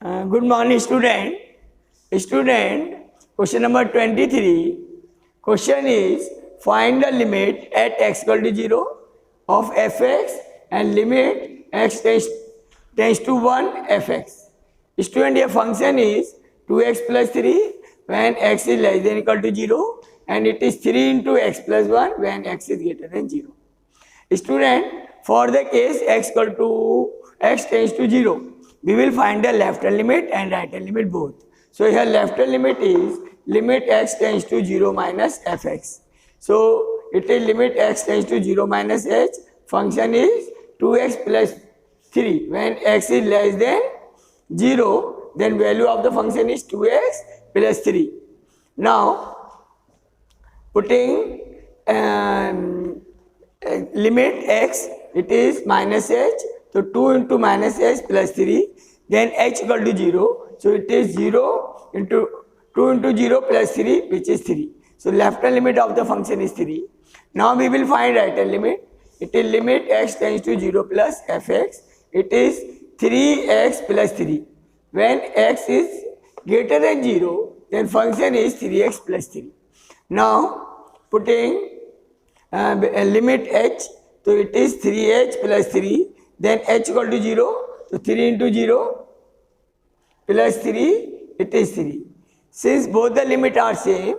Good morning, student. Student, question number 23. Question is find the limit at x equal to 0 of fx and limit x tends to 1 fx. Student, a function is 2x plus 3 when x is less than or equal to 0 and it is 3 into x plus 1 when x is greater than 0. Student, for the case x equal to x tends to 0, we will find the left hand limit and right hand limit both. So here left hand limit is limit x tends to 0 minus fx. So it is limit x tends to 0 minus h. Function is 2x plus 3. When x is less than 0, then value of the function is 2x plus 3. Now putting limit x, it is minus h, so 2 into minus h plus 3, then h equal to 0, so it is 0 into 2 into 0 plus 3, which is 3. So left hand limit of the function is 3. Now we will find right hand limit. It is limit x tends to 0 plus fx. It is 3x plus 3. When x is greater than 0, then function is 3x plus 3. Now putting limit h, so it is 3h plus 3, then h equal to 0, so 3 into 0 plus 3, it is 3. Since both the limit are same,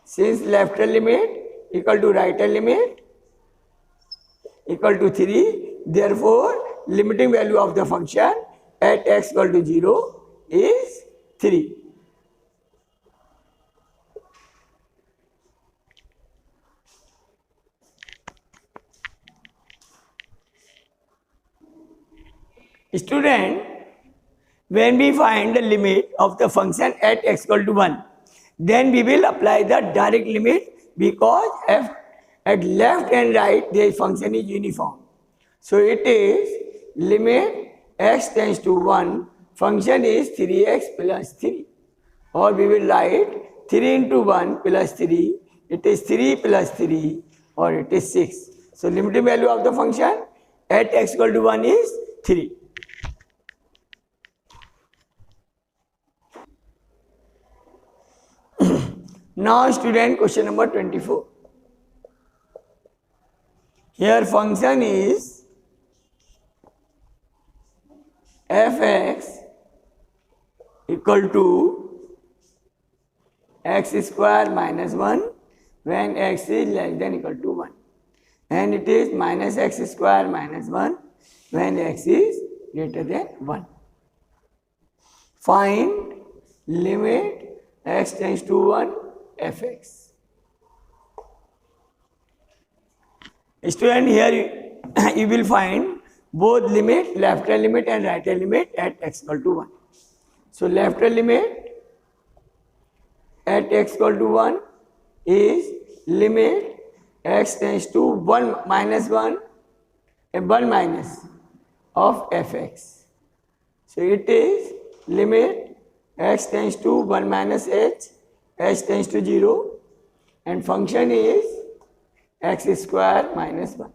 since left hand limit equal to right hand limit equal to 3, therefore limiting value of the function at x equal to 0 is 3. Student, when we find the limit of the function at x equal to 1, then we will apply the direct limit because f at left and right the function is uniform. So it is limit x tends to 1, function is 3x plus 3, or we will write 3 into 1 plus 3, it is 3 plus 3, or it is 6. So limiting value of the function at x equal to 1 is 3. Now student, question number 24. Here function is fx equal to x square minus 1 when x is less than or equal to 1, and it is minus x square minus 1 when x is greater than 1. Find limit x tends to 1 fx. Student, here you will find both limit, left hand limit and right hand limit at x equal to 1. So left hand limit at x equal to 1 is limit x tends to 1 minus 1 and 1 minus of fx. So it is limit x tends to 1 minus h tends to 0, and function is x square minus 1.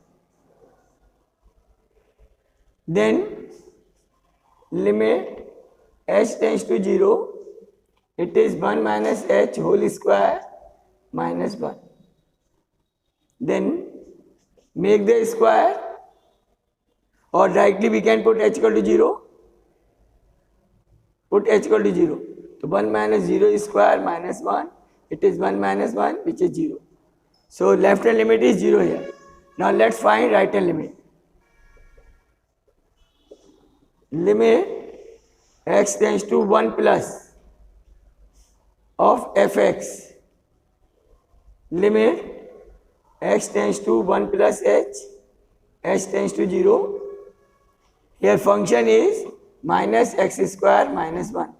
Then limit h tends to 0, it is 1 minus h whole square minus 1. Then make the square, or directly we can put h equal to 0. Put h equal to 0. So 1 minus 0 square minus 1, it is 1 minus 1, which is 0. So left hand limit is 0 here. Now let's find right hand limit. Limit x tends to 1 plus of fx. Limit x tends to 1 plus h tends to 0. Here function is minus x square minus 1.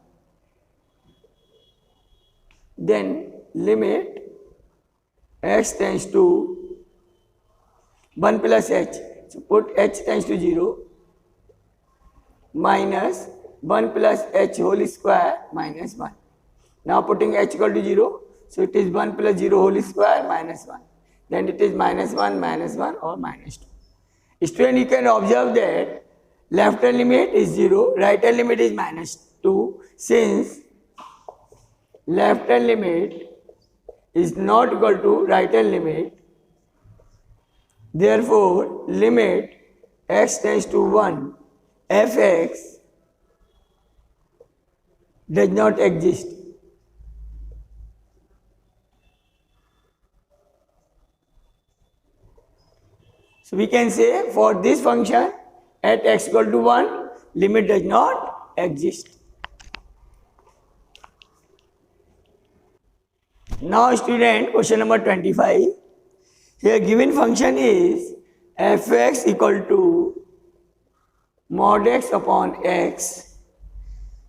Then limit x tends to 1 plus h. So put h tends to 0 minus 1 plus h whole square minus 1. Now putting h equal to 0, so it is 1 plus 0 whole square minus 1. Then it is minus 1 or minus 2. Student, you can observe that left hand limit is 0, right hand limit is minus 2. Since left hand limit is not equal to right hand limit, therefore limit x tends to 1 fx does not exist. So we can say for this function at x equal to 1, limit does not exist. Now student, question number 25. Here given function is fx equal to mod x upon x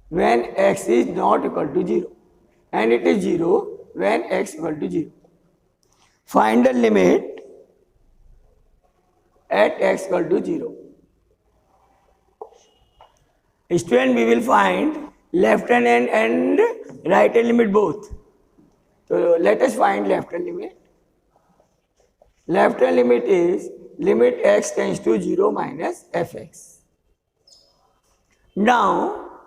when x is not equal to 0, and it is 0 when x equal to 0. Find the limit at x equal to 0. Student, we will find left hand and right hand limit both. So let us find left hand limit. Left hand limit is limit x tends to 0 minus fx. Now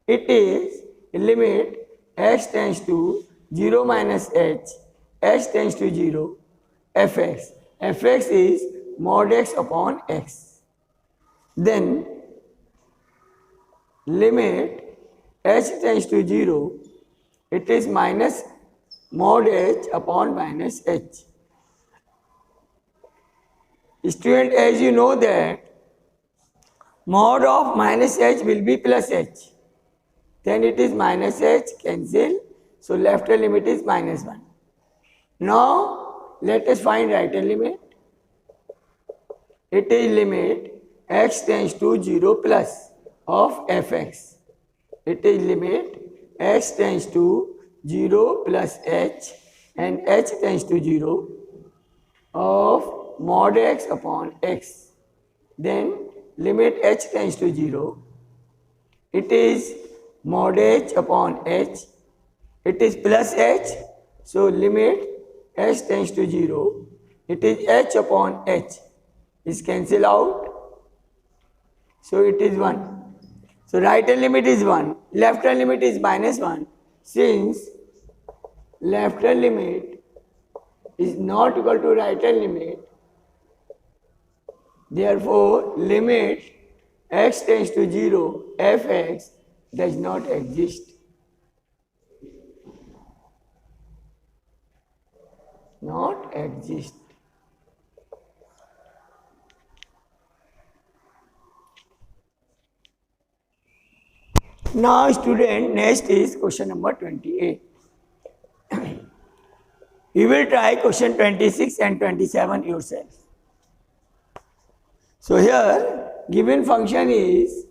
it is limit x tends to 0 minus h tends to 0, fx. Fx is mod x upon x. Then limit h tends to 0, it is minus mod h upon minus h. Student, as you know that mod of minus h will be plus h. Then it is minus h, cancel. So left hand limit is minus 1. Now let us find right hand limit. It is limit x tends to 0 plus of fx. It is limit x tends to 0 plus h and h tends to 0 of mod x upon x. Then limit h tends to 0. It is mod h upon h. It is plus h. So limit h tends to 0. It is h upon h. Is cancel out. So it is 1. So right hand limit is 1. Left hand limit is minus 1. Since left hand limit is not equal to right hand limit, therefore limit x tends to 0 fx does not exist. Not exist. Now student, next is question number 28. You will try question 26 and 27 yourself. So here given function is